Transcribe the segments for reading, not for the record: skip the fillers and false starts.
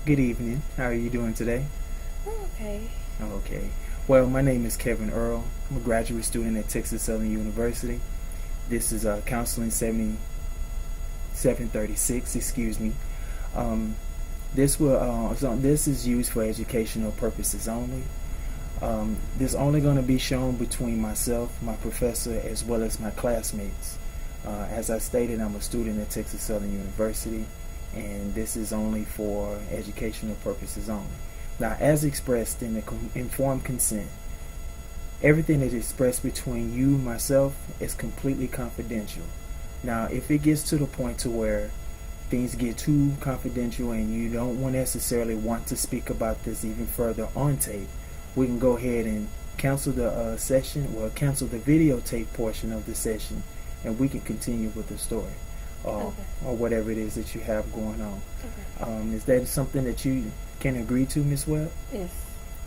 Good evening. How are you doing today? Okay. Okay. Well, my name is Kevin Earl. I'm a graduate student at Texas Southern University. This is Counseling 7736. Excuse me. Um, this is used for educational purposes only. This is only going to be shown between myself, my professor, as well as my classmates. As I stated, I'm a student at Texas Southern University, and this is only for educational purposes only. Now, as expressed in the informed consent, everything that is expressed between you and myself is completely confidential. Now, if it gets to the point to where things get too confidential and you don't necessarily want to speak about this even further on tape, we can go ahead and cancel the session, or cancel the videotape portion of the session, and we can continue with the story, Okay. or whatever it is that you have going on. Okay. Is that something that you can agree to, Miss Webb? Yes.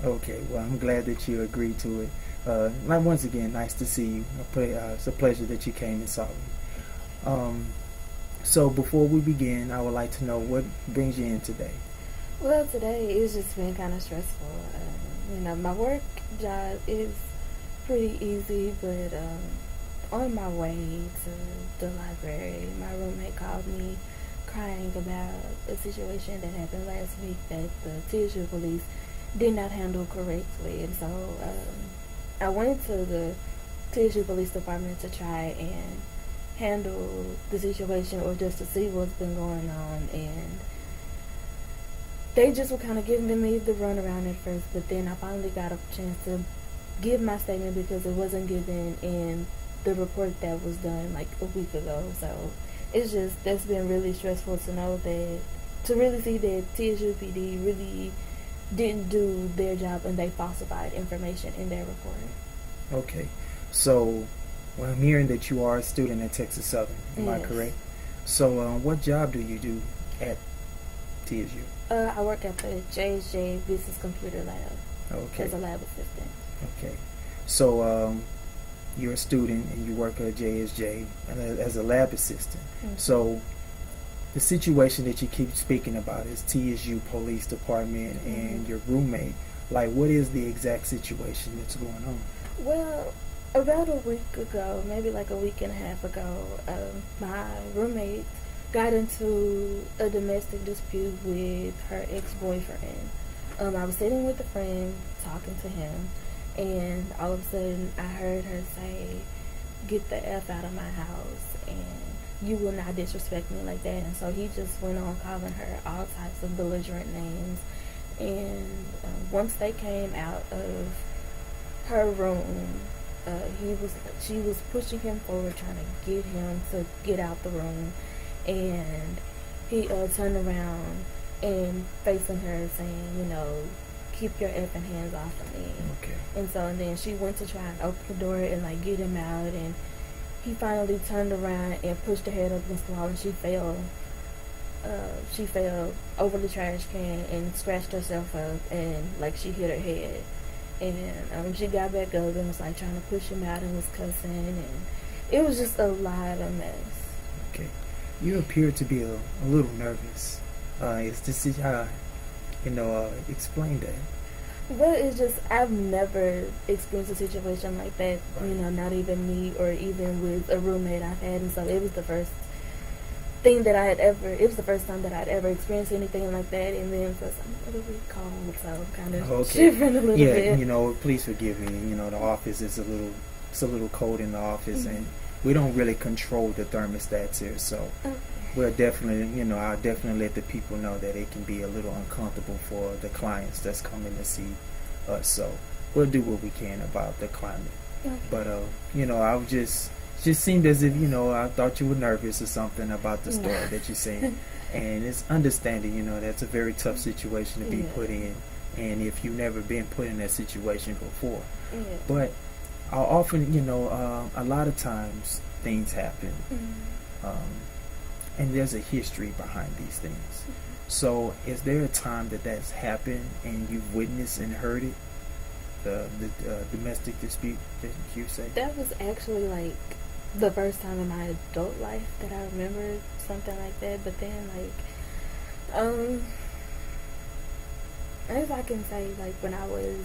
Okay, well, I'm glad that you agreed to it. Once again, nice to see you. It's a pleasure that you came and saw me. So before we begin, I would like to know what brings you in today. Well, today it's just been kind of stressful. My work job is pretty easy, but on my way to the library, my roommate called me crying about a situation that happened last week that the TSU police did not handle correctly. And so I went to the TSU Police Department to try and handle the situation, or just to see what's been going on. And they just were kind of giving me the runaround at first, but then I finally got a chance to give my statement because it wasn't given in the report that was done like a week ago. So that's been really stressful to know that, to really see that TSUPD really didn't do their job and they falsified information in their report. Okay, so well, I'm hearing that you are a student at Texas Southern. Am I Yes. correct? So what job do you do at TSU? I work at the JSJ Business Computer Lab Okay. as a lab assistant. Okay. So you're a student and you work at JSJ as a lab assistant. Mm-hmm. So the situation that you keep speaking about is TSU Police Department and Mm-hmm. your roommate. Like, what is the exact situation that's going on? Well, about a week ago, maybe like a week and a half ago, my roommate got into a domestic dispute with her ex-boyfriend. I was sitting with a friend talking to him, and all of a sudden I heard her say, "Get the F out of my house," and "You will not disrespect me like that." And so he just went on calling her all types of belligerent names. And once they came out of her room, she was pushing him forward, trying to get him to get out the room, and he turned around and facing her, saying, "Keep your effing hands off of me." Okay. And then she went to try and open the door and like get him out, and he finally turned around and pushed her head up against the wall, and she fell. She fell over the trash can and scratched herself up, and like she hit her head. And she got back up and was like trying to push him out and was cussing, and it was just a lot of mess. Okay. You appear to be a little nervous. Is this explain that? But it's just, I've never experienced a situation like that, Right. not even me or even with a roommate I've had. And so it was the first thing that it was the first time that I'd ever experienced anything like that. And then plus I'm a little bit cold, so I'm kind of shivering a little bit. Yeah, please forgive me. The office is it's a little cold in the office, and we don't really control the thermostats here, so Okay. we'll definitely, I'll definitely let the people know that it can be a little uncomfortable for the clients that's coming to see us. So we'll do what we can about the climate. Okay. But I was just seemed as if I thought you were nervous or something about the story that you're saying, and it's understanding. That's a very tough situation to be Yeah. put in, and if you've never been put in that situation before. Yeah. But I'll often, a lot of times things happen, and there's a history behind these things. So, is there a time that that's happened and you've witnessed and heard it? The domestic dispute that you say? That was actually like the first time in my adult life that I remember something like that. But then as I can say, like when I was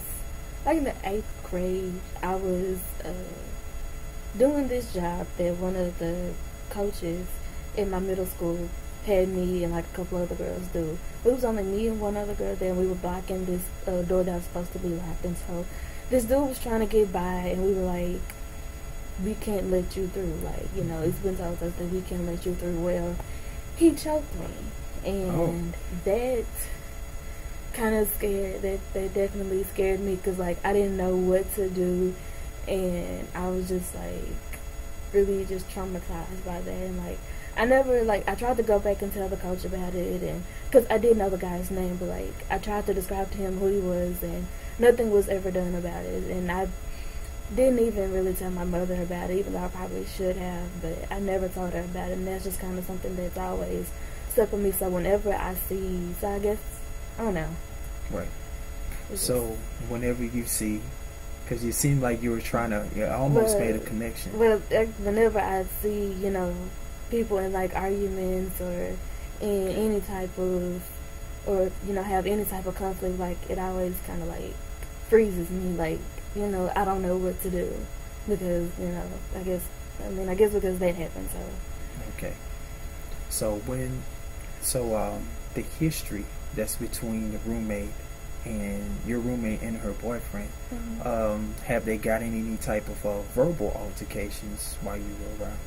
like in the 8th grade, I was doing this job that one of the coaches in my middle school had me and like a couple other girls do. It was only me and one other girl there, and we were blocking this door that was supposed to be locked. And so this dude was trying to get by, and we were like, we can't let you through. Like, you know, it's been told us that we can't let you through. Well, he choked me, and that kind of scared, that definitely scared me, because like I didn't know what to do, and I was just like really just traumatized by that. And like I never, like, I tried to go back and tell the coach about it, and because I did know the guy's name, but like I tried to describe to him who he was, and nothing was ever done about it. And I didn't even really tell my mother about it, even though I probably should have, but I never told her about it. And that's just kind of something that's always stuck with me. So whenever I see, so I guess, I don't know. Right. So whenever you see, because you seem like you were trying to, you almost made a connection. Well, whenever I see, you know, people in like arguments or in any type of, or, you know, have any type of conflict, like it always kind of like freezes me. Like, you know, I don't know what to do, because, you know, I guess because that happened. So okay. So the history that's between the roommate and your roommate and her boyfriend, have they gotten any type of verbal altercations while you were around?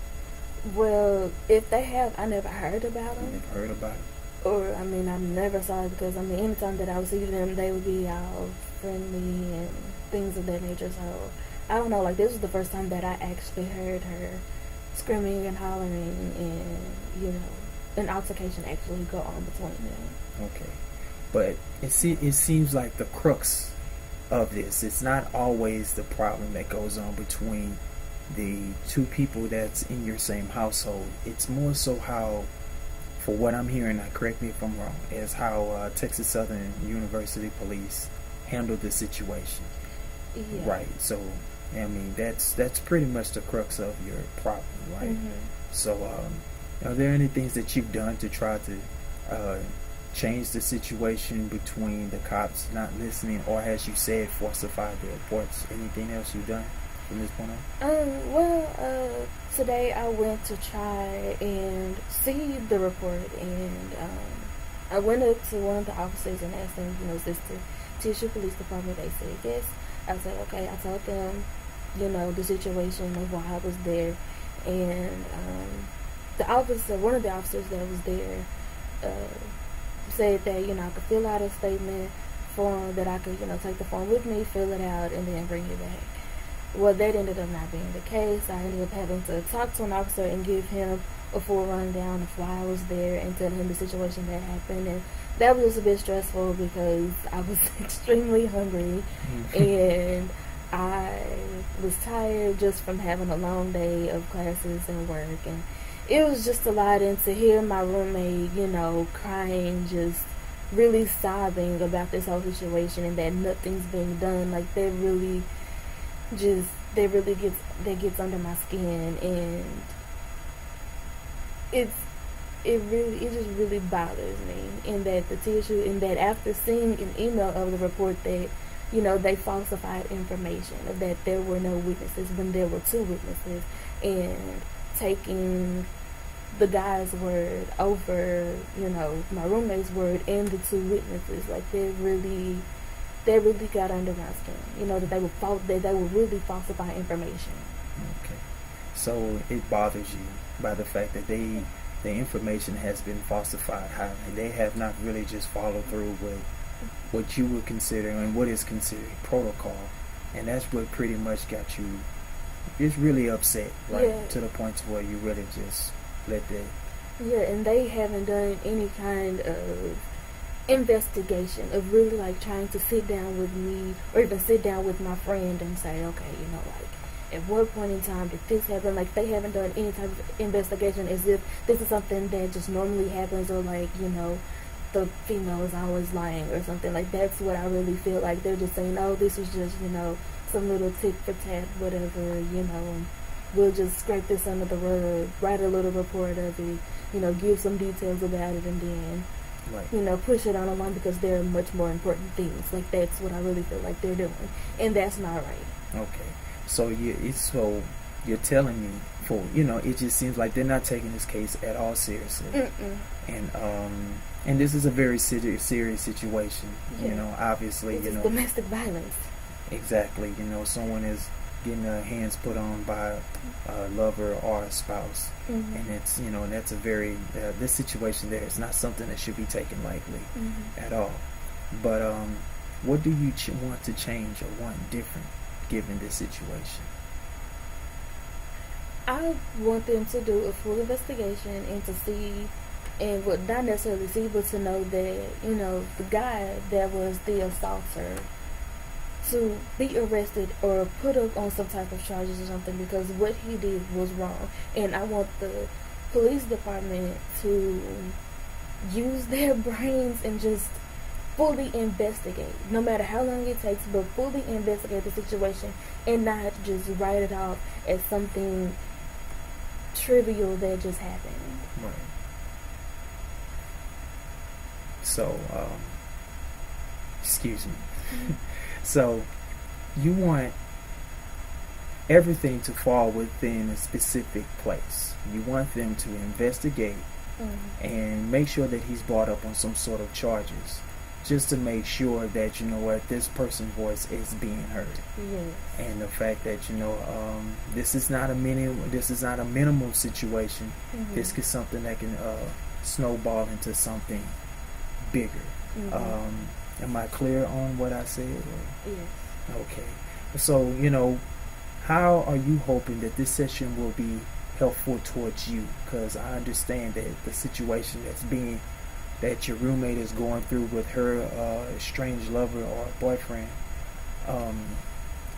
Well, if they have, I never heard about them. You never heard about it? Or, I mean, I never saw it, because, I mean, anytime that I would see them, they would be all friendly and things of that nature. So, I don't know, like, this was the first time that I actually heard her screaming and hollering, and, you know, an altercation actually go on between them. Okay. But it seems like the crux of this, it's not always the problem that goes on between the two people that's in your same household. It's more so how, for what I'm hearing, now correct me if I'm wrong, is how Texas Southern University Police handled the situation. Yeah. Right. So, I mean, that's pretty much the crux of your problem, right? Mm-hmm. So, are there any things that you've done to try to change the situation between the cops not listening, or, as you said, falsified the reports? Anything else you've done from this point on? Well, today I went to try and see the report, and I went up to one of the officers and asked them, you know, is this the Tissue Police Department? They said yes. I said okay. I told them, you know, the situation of why I was there, and one of the officers that was there, said that, you know, I could fill out a statement form, that I could, you know, take the form with me, fill it out, and then bring it back. Well, that ended up not being the case. I ended up having to talk to an officer and give him a full rundown of why I was there, and tell him the situation that happened. And that was just a bit stressful, because I was extremely hungry, and I was tired just from having a long day of classes and work, and it was just a lot. And to hear my roommate, you know, crying, just really sobbing about this whole situation, and that nothing's being done, like that really gets under my skin, and it just really bothers me. And that the tissue, and that after seeing an email of the report that, you know, they falsified information, of that there were no witnesses when there were 2 witnesses, and taking the guy's word over, you know, my roommate's word and the 2 witnesses, like that really got under my skin. You know, that they would really falsify information. Okay. So it bothers you by the fact that the information has been falsified. How they have not really just followed through with what you would consider and what is considered protocol, and that's what pretty much got you just really upset, right? Yeah. To the point to where you really just let that. Yeah, and they haven't done any kind of investigation of really like trying to sit down with me, or even sit down with my friend and say, okay, you know, like, at what point in time did this happen? Like, they haven't done any type of investigation as if this is something that just normally happens, or like, you know, the female is always lying or something. Like, that's what I really feel like. They're just saying, oh, this is just, you know, some little tit for tat, whatever, you know, and we'll just scrape this under the rug, write a little report of it, you know, give some details about it, and then Right. push it on along because there are much more important things. Like, that's what I really feel like they're doing, and that's not right. Okay. So you're telling me it just seems like they're not taking this case at all seriously. Mm-mm. And this is a very serious situation. Yeah. Obviously, It's domestic violence. exactly. Someone is getting their hands put on by a lover or a spouse, Mm-hmm. and it's that's a very this situation there is not something that should be taken lightly Mm-hmm. at all. But what do you want to change or want different given this situation? I want them to do a full investigation and to see, and what not necessarily see, but to know that the guy that was the assaulter to be arrested or put up on some type of charges or something, because what he did was wrong. And I want the police department to use their brains and just fully investigate, no matter how long it takes, but fully investigate the situation and not just write it off as something trivial that just happened. Right. So, excuse me. So, you want everything to fall within a specific place. You want them to investigate and make sure that he's brought up on some sort of charges, just to make sure that this person's voice is being heard. Yes. And the fact that this is not a minimal situation. Mm-hmm. This is something that can snowball into something bigger. Mm-hmm. Am I clear on what I said? Or? Yes. Okay. So how are you hoping that this session will be helpful towards you? Because I understand that the situation that your roommate is going through with her estranged lover or boyfriend,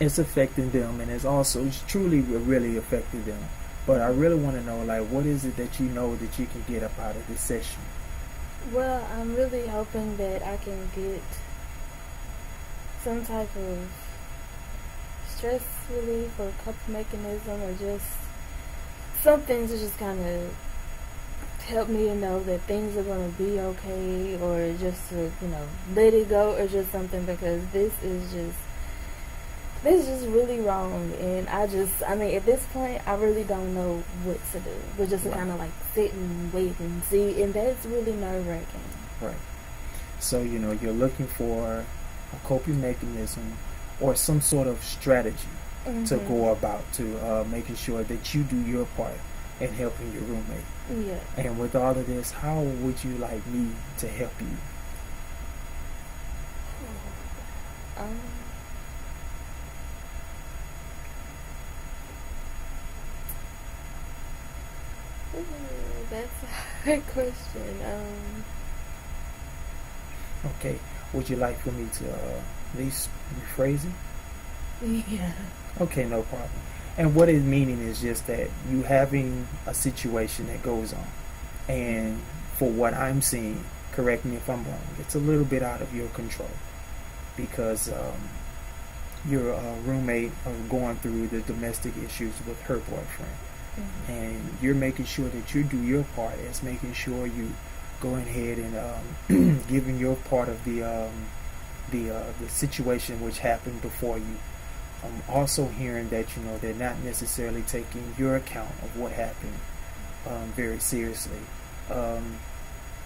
it's affecting them, and it's truly really affected them. But I really want to know, what is it that that you can get up out of this session? Well, I'm really hoping that I can get some type of stress relief or coping mechanism, or just something to just kind of help me to know that things are going to be okay, or just to let it go, or just something, because this is just really wrong. And at this point I really don't know what to do, but just to kind of sit and wait and see, and that's really nerve-wracking. Right. So you're looking for a coping mechanism or some sort of strategy to go about to making sure that you do your part in helping your roommate. Yeah. And with all of this, how would you like me to help you? That's a hard question. Okay. Would you like for me to at least rephrase it? Yeah. Okay, no problem. And what it's meaning is just that you having a situation that goes on, and for what I'm seeing, correct me if I'm wrong, it's a little bit out of your control, because your roommate are going through the domestic issues with her boyfriend, and you're making sure that you do your part as making sure you go ahead and giving your part of the situation which happened before you. I'm also hearing that they're not necessarily taking your account of what happened very seriously.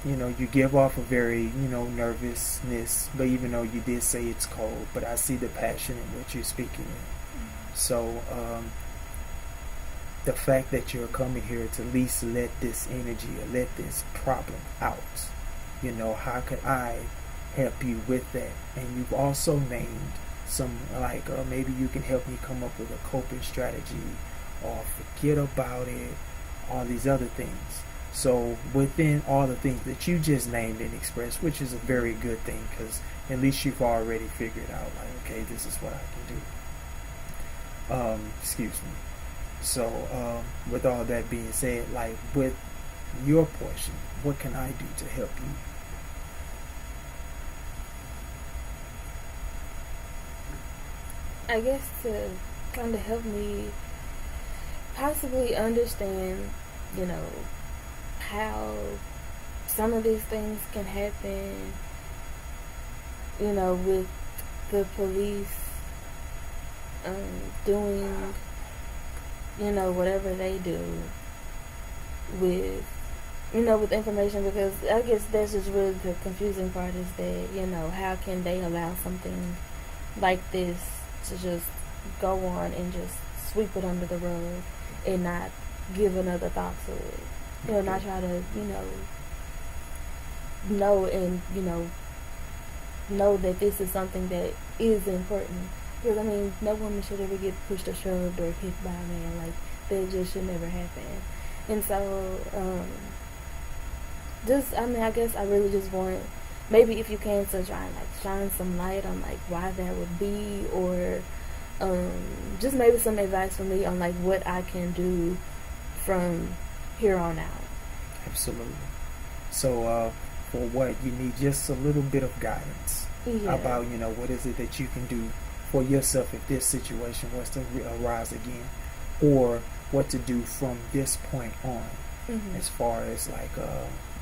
You give off a very nervousness, but even though you did say it's cold, but I see the passion in which you're speaking in. So the fact that you're coming here to at least let this energy or let this problem out, how could I help you with that? And you've also named some, maybe you can help me come up with a coping strategy, or forget about it, all these other things. So within all the things that you just named and expressed, which is a very good thing, because at least you've already figured out, okay, this is what I can do. Excuse me. So with all that being said, with your portion, what can I do to help you? I guess to kind of help me possibly understand, how some of these things can happen, with the police doing, whatever they do with, with information, because I guess that's just really the confusing part is that, how can they allow something like this to just go on and just sweep it under the rug and not give another thought to it. Not try to, know and, know that this is something that is important. Because, no woman should ever get pushed or shoved or hit by a man. Like, that just should never happen. And so, I guess I really just want, maybe if you can, to try and, shine some light on, why that would be, or just maybe some advice for me on, what I can do from here on out. Absolutely. So, for what you need, just a little bit of guidance about, what is it that you can do for yourself if this situation was to arise again, or what to do from this point on, as far as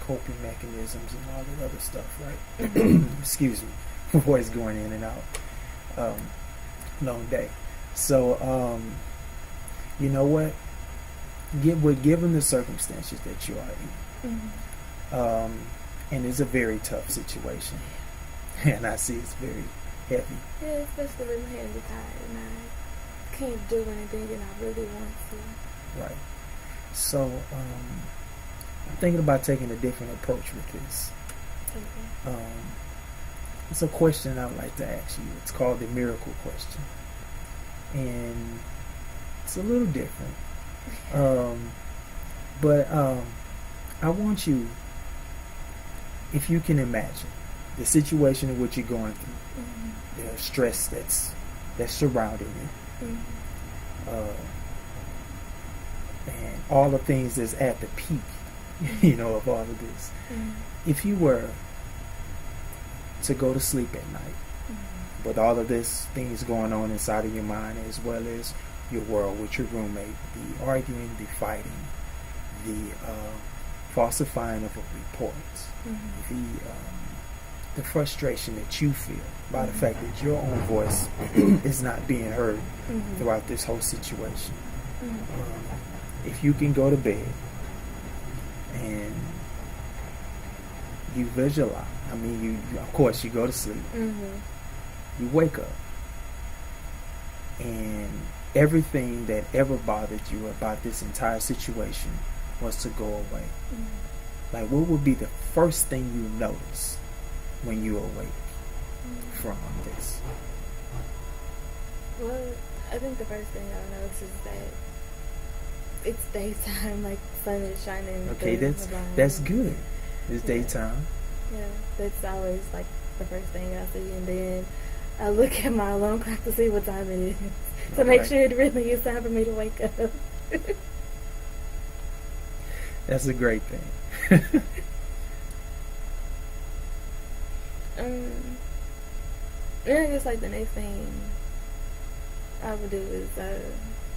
coping mechanisms and all the other stuff, right? Excuse me, voice going in and out. Long day. So, you know what? Given the circumstances that you are in, and it's a very tough situation, and I see it's very heavy. Yeah, especially when my hands are tired and I can't do anything and I really want to. Right. So, I'm thinking about taking a different approach with this. Okay. It's a question I would like to ask you. It's called the miracle question, and it's a little different. But I want you, if you can imagine the situation in which you're going through, the stress that's surrounding you, and all the things that's at the peak, of all of this. If you were to go to sleep at night with all of this things going on inside of your mind, as well as your world with your roommate, the arguing, the fighting, the falsifying of a report, the frustration that you feel by the fact that your own voice is not being heard throughout this whole situation. If you can go to bed and you visualize, you of course you go to sleep, you wake up, and everything that ever bothered you about this entire situation was to go away. What would be the first thing you notice when you awake from this? Well, I think the first thing I'll notice is that it's daytime, sun is shining. Okay, that's good. It's daytime. Yeah, that's always the first thing I see, and then I look at my alarm clock to see what time it is to make sure it really is time for me to wake up. That's a great thing. I guess the next thing I would do is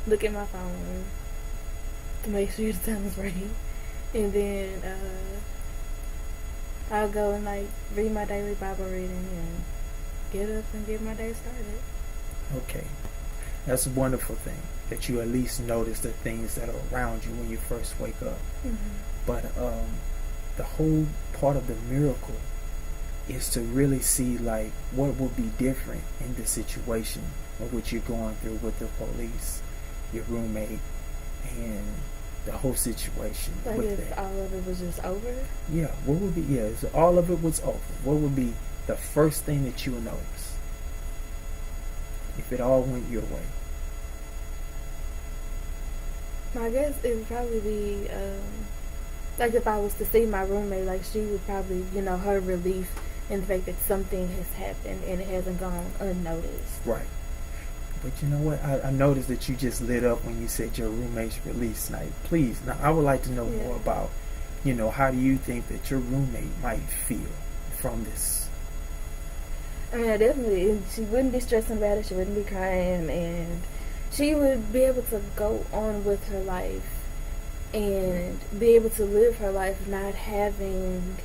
look at my phone to make sure the time is right, and then I'll go and read my daily Bible reading and get up and get my day started. Okay, that's a wonderful thing that you at least notice the things that are around you when you first wake up. But the whole part of the miracle is to really see what would be different in the situation of what you're going through with the police, your roommate, and the whole situation. If all of it was just over? Yeah, what would be, if all of it was over, what would be the first thing that you would notice if it all went your way? I guess it would probably be if I was to see my roommate, she would probably, her relief in the fact that something has happened and it hasn't gone unnoticed. Right. But you know what? I noticed that you just lit up when you said your roommate's release night. Please, now I would like to know more about, how do you think that your roommate might feel from this? Definitely. She wouldn't be stressing about it. She wouldn't be crying, and she would be able to go on with her life and be able to live her life, not having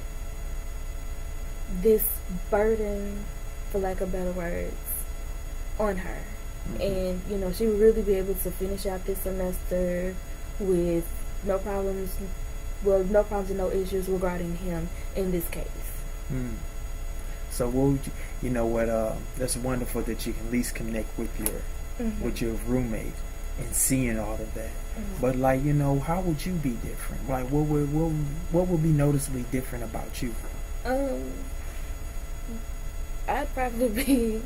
this burden, for lack of better words, on her. And, she would really be able to finish out this semester with no problems, no problems and no issues regarding him in this case. So what would that's wonderful that you can at least connect with your roommate and seeing all of that. But how would you be different? Like what would be noticeably different about you? I'd probably be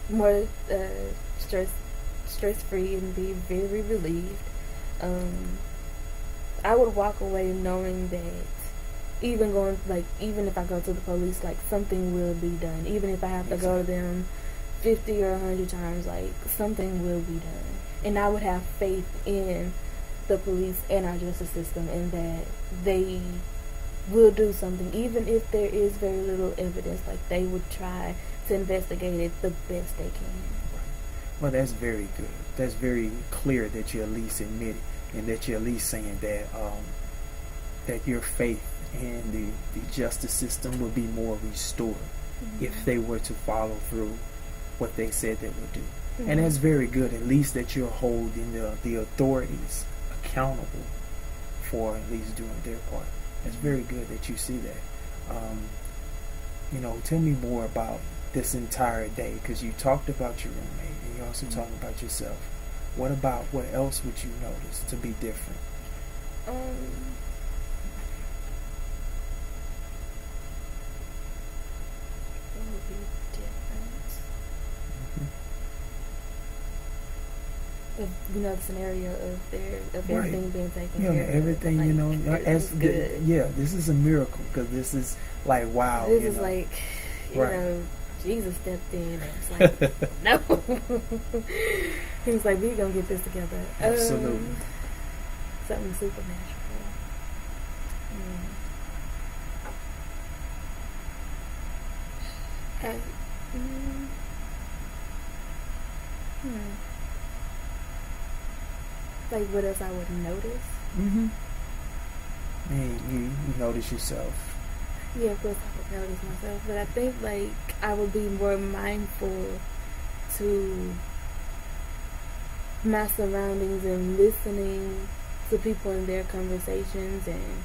more stress free and be very relieved. I would walk away knowing that even if I go to the police, something will be done. Even if I have to go to them 50 or 100 times, something will be done. And I would have faith in the police and our justice system, and that they will do something, even if there is very little evidence. They would try to investigate it the best they can. Well, that's very good. That's very clear that you at least admit it, and that you're at least saying that that your faith in the justice system will be more restored if they were to follow through what they said they would do. And that's very good, at least that you're holding the authorities accountable for at least doing their part. It's very good that you see that. Tell me more about this entire day, because you talked about your roommate and you also talked about yourself. What else would you notice to be different? What would be different? The scenario of everything being taken care of. Everything, good. This is a miracle, because this is wow. This is Jesus stepped in and was no. He was like, we're going to get this together. Absolutely. Something supernatural. What else I would notice? And you notice yourself. Yeah, of course I would notice myself, but I think I would be more mindful to my surroundings and listening to people in their conversations and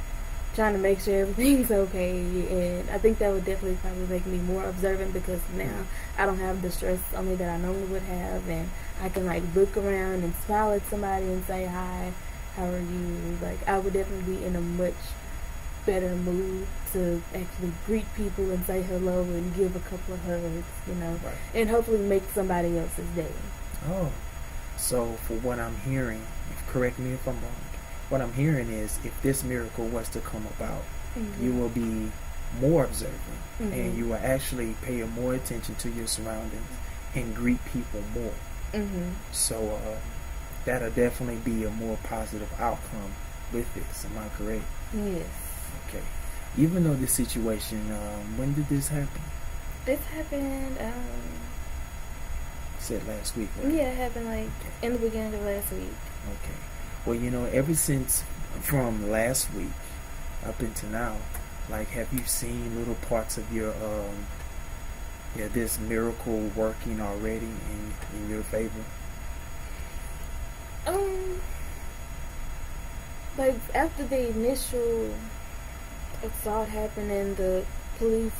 trying to make sure everything's okay. And I think that would definitely probably make me more observant, because now I don't have the stress on me that I normally would have, and I can look around and smile at somebody and say hi, how are you? I would definitely be in a much better mood to actually greet people and say hello and give a couple of hugs, and hopefully make somebody else's day. Oh, so for what I'm hearing, correct me if I'm wrong, what I'm hearing is if this miracle was to come about, you will be more observant, and you will actually pay more attention to your surroundings and greet people more. So that'll definitely be a more positive outcome with this. Am I correct? Yes. Okay. Even though this situation, when did this happen? This happened, said last week, right? Yeah, it happened in the beginning of last week. Okay. Well, ever since from last week up until now, have you seen little parts of your this miracle working already in your favor? After the initial assault happened and the police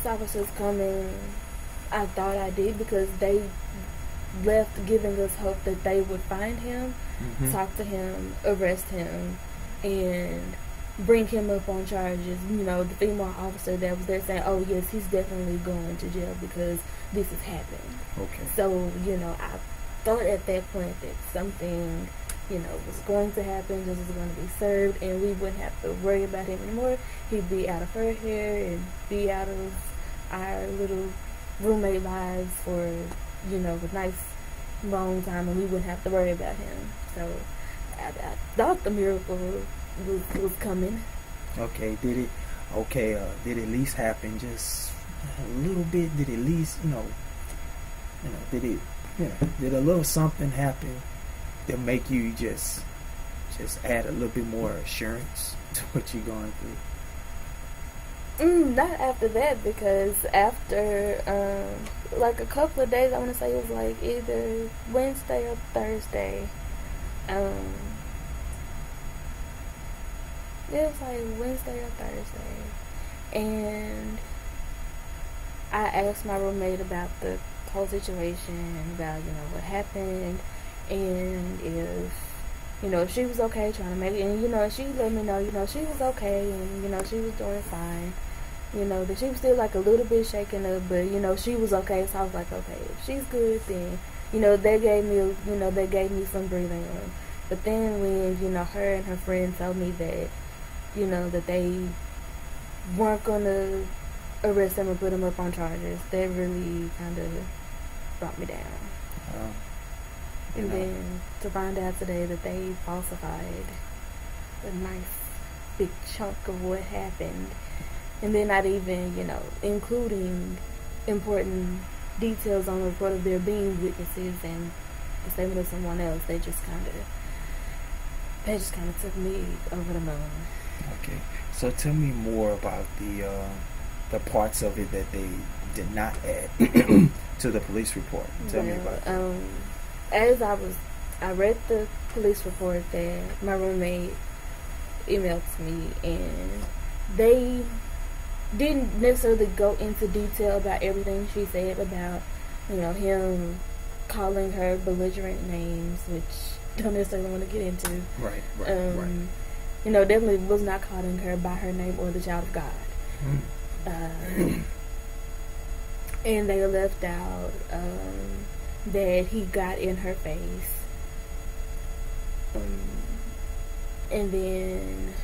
officers coming, I thought I did, because they left giving us hope that they would find him, talk to him, arrest him, and bring him up on charges. The female officer that was there saying, oh yes, he's definitely going to jail because this has happened. Okay. So, I thought at that point that something, was going to happen, justice was going to be served, and we wouldn't have to worry about him anymore. He'd be out of her hair and be out of our little roommate lives for, a nice long time, and we wouldn't have to worry about him. So I thought the miracle was coming. Okay, did it at least happen just a little bit? Did at least, did a little something happen that make you just add a little bit more assurance to what you're going Not after that, because after like a couple of days, I want to say it was like either Wednesday or Thursday. Um, it was like Wednesday or Thursday, and I asked my roommate about the whole situation, about what happened, and if she was okay trying to make it, and she let me know she was okay, and she was doing fine. That she was still like a little bit shaken up, but she was okay. So I was like, okay, if she's good, then they gave me some breathing room. But then when her and her friend told me that that they weren't gonna arrest him and put him up on charges, that really kind of brought me down. And then to find out today that they falsified a nice big chunk of what happened. And then not even, including important details on the report of there being witnesses and the statement of someone else. They just kind of took me over the moon. Okay, so tell me more about the parts of it that they did not add to the police report. Tell me about that. As I read the police report that my roommate emailed to me, and they didn't necessarily go into detail about everything she said about, him calling her belligerent names, which I don't necessarily want to get into. Right. Definitely was not calling her by her name or the child of God. And they left out that he got in her face. And then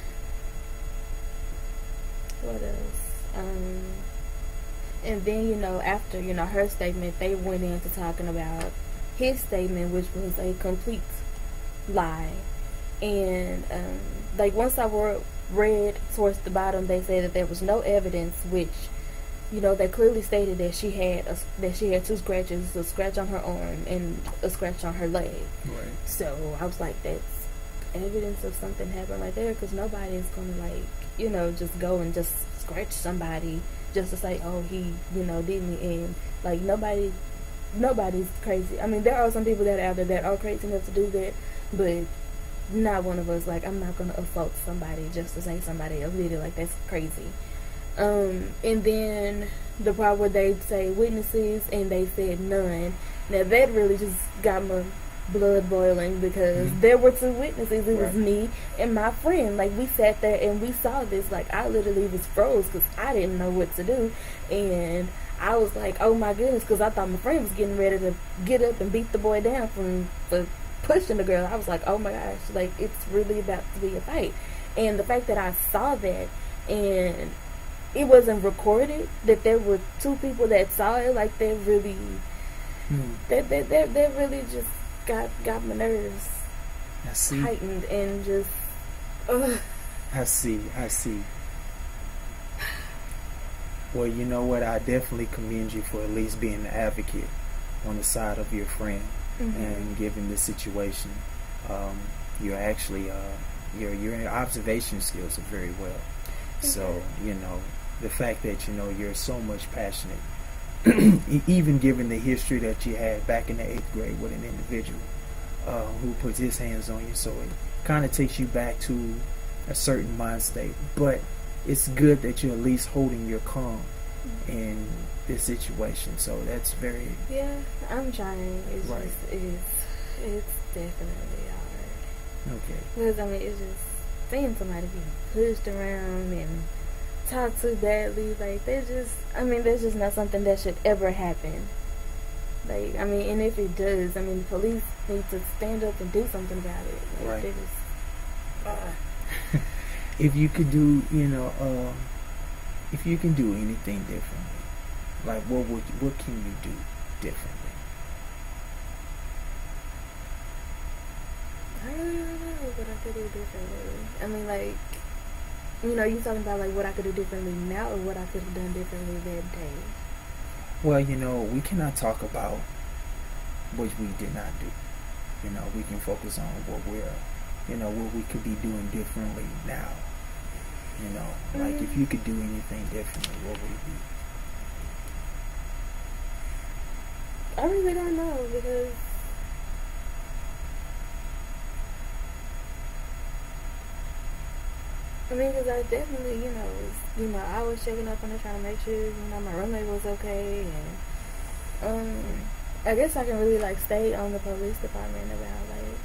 what else? And then, after, her statement, they went into talking about his statement, which was a complete lie. And, once I read towards the bottom, they said that there was no evidence, which, they clearly stated that she had two scratches, a scratch on her arm and a scratch on her leg. Right. So I was like, that's evidence of something happened right there, because nobody's going to, just go and just scratch somebody just to say, oh, he, did me. And, nobody's crazy. I mean, there are some people that are out there that are crazy enough to do that, but not one of us. I'm not going to assault somebody just to say somebody else did it. That's crazy. And then the part where they say witnesses and they said none. Now, that really just got my blood boiling, because there were two witnesses. It was me and my friend. We sat there and we saw this. I literally was froze because I didn't know what to do, and I was like, oh my goodness, because I thought my friend was getting ready to get up and beat the boy down for pushing the girl. I was like, oh my gosh, it's really about to be a fight. And the fact that I saw that and it wasn't recorded, that there were two people that saw it, that really that really just got my nerves heightened and just I see. Well, you know what? I definitely commend you for at least being an advocate on the side of your friend and given the situation. You're actually your observation skills are very well. Okay. So the fact that you're so much passionate. Even given the history that you had back in the 8th grade with an individual who puts his hands on you, so it kind of takes you back to a certain mind state. But it's good that you're at least holding your calm in this situation. So that's very... Yeah, I'm trying. It's it's definitely hard. Okay. Because, it's just seeing somebody getting pushed around and talked too badly, that's just not something that should ever happen. And if it does, the police need to stand up and do something about it. Right. They just, if you could do, if you can do anything differently, what can you do differently? I don't know what I could do differently. You talking about what I could do differently now, or what I could have done differently that day? Well, we cannot talk about what we did not do. We can focus on what what we could be doing differently now. You know, like if you could do anything differently, what would it be? I really don't know because because I definitely, I was checking up on her, trying to make sure, my roommate was okay, and I guess I can really like stay on the police department about like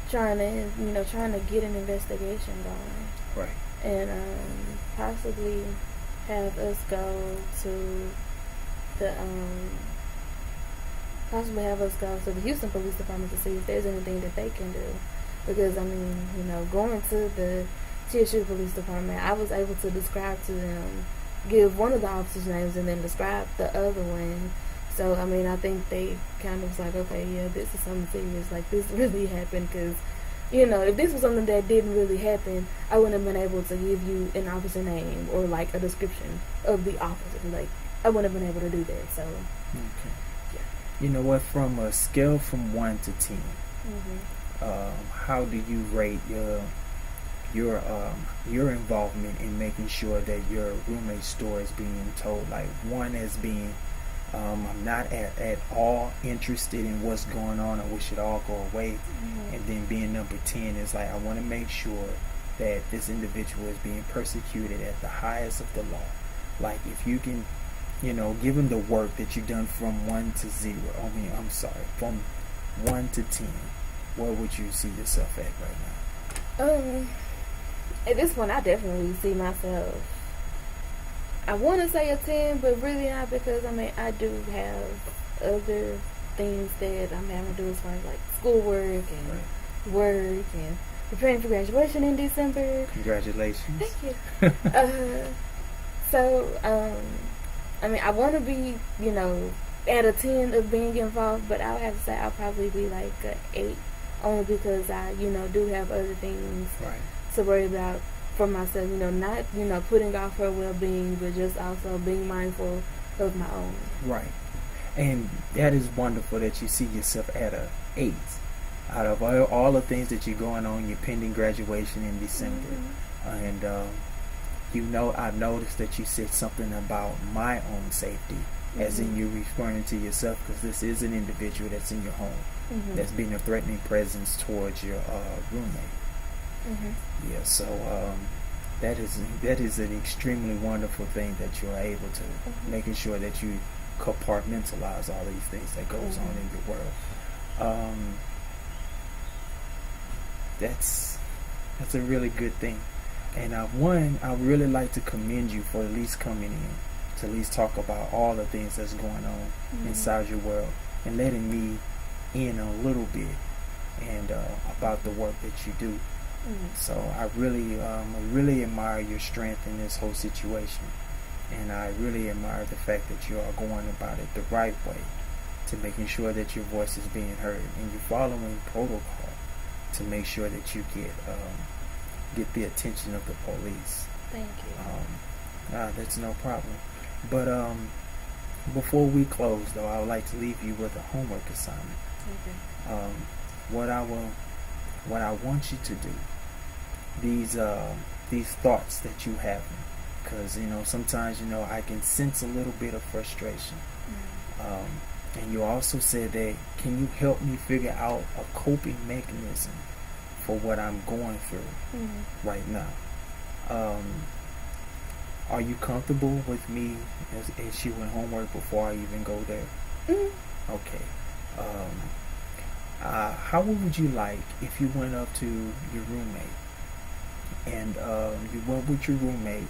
trying to get an investigation going, Right. and possibly have us go to the the Houston Police Department to see if there's anything that they can do, because going to the TSU Police Department, I was able to describe to them, give one of the officers' names and then describe the other one. So, I think they kind of was like, okay, yeah, this is something serious. Like, this really happened because, if this was something that didn't really happen, I wouldn't have been able to give you an officer name or, like, a description of the officer. Like, I wouldn't have been able to do that. So, Okay. yeah. You know what? From a scale from 1 to 10, how do you rate your involvement in making sure that your roommate's story is being told? Like 1 as being I'm not at all interested in what's going on, I wish it all go away, and then being number 10 is like I want to make sure that this individual is being persecuted at the highest of the law. Like if you can, given the work that you've done from 1 to 0, from 1 to 10, where would you see yourself at right now? At this point, I definitely see myself. I want to say a 10, but really not, because I do have other things that I'm having to do as far as like schoolwork and work and preparing for graduation in December. Congratulations. Thank you. I want to be, at a 10 of being involved, but I would have to say I'll probably be like an 8, only because I, do have other things to worry about for myself, not, putting off her well-being, but just also being mindful of my own. Right. And that is wonderful that you see yourself at a 8. Out of all the things that you're going on, your pending graduation in December. And, I noticed that you said something about my own safety, as in you referring to yourself, because this is an individual that's in your home, that's being a threatening presence towards your roommate. Yeah, so that is an extremely wonderful thing that you're able to, making sure that you compartmentalize all these things that goes on in your world. That's a really good thing. And I really like to commend you for at least coming in to at least talk about all the things that's going on inside your world and letting me in a little bit and about the work that you do. So I really admire your strength in this whole situation, and I really admire the fact that you are going about it the right way, to making sure that your voice is being heard, and you're following protocol to make sure that you get the attention of the police. Thank you. That's no problem. But before we close, though, I would like to leave you with a homework assignment. Okay. What I want you to do, these thoughts that you have, because sometimes I can sense a little bit of frustration. And you also said that, can you help me figure out a coping mechanism for what I'm going through right now? Are you comfortable with me as you went homework before I even go there? Okay. How would you like if you went up to your roommate and you went with your roommate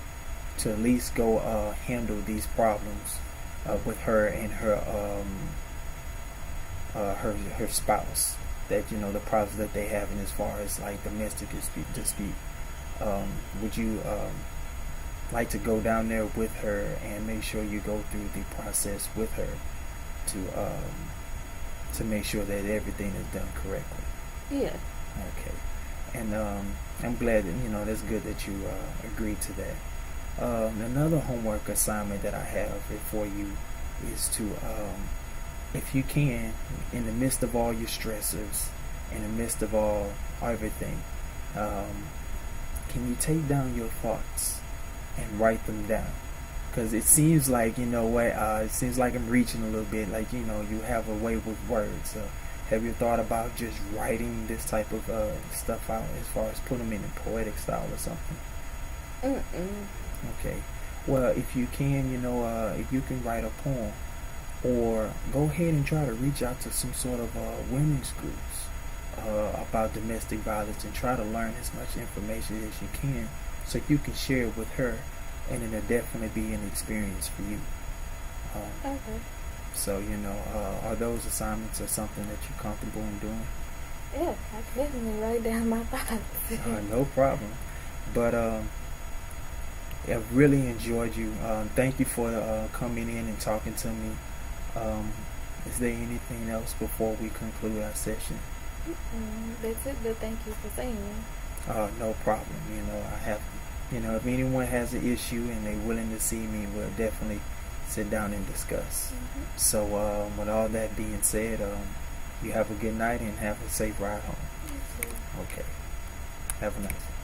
to at least go handle these problems with her and her spouse, that the problems that they have, and as far as like domestic dispute, would you like to go down there with her and make sure you go through the process with her to make sure that everything is done correctly? Yeah. Okay. And I'm glad that that's good that you agreed to that. Another homework assignment that I have for you is to, if you can, in the midst of all your stressors, in the midst of everything, can you take down your thoughts and write them down? Because it seems like, it seems like I'm reaching a little bit, like, you have a way with words. Have you thought about just writing this type of stuff out, as far as putting them in a poetic style or something? Okay. Well, if you can, if you can write a poem, or go ahead and try to reach out to some sort of women's groups about domestic violence, and try to learn as much information as you can, so you can share it with her, and it'll definitely be an experience for you. Okay. So, are those assignments or something that you're comfortable in doing? Yeah, I can definitely write down my thoughts. No problem. But I've really enjoyed you. Thank you for coming in and talking to me. Is there anything else before we conclude our session? That's it, but thank you for saying. No problem. I have, if anyone has an issue and they're willing to see me, we'll definitely sit down and discuss. So with all that being said, you have a good night and have a safe ride home. You too. Okay. Have a nice one.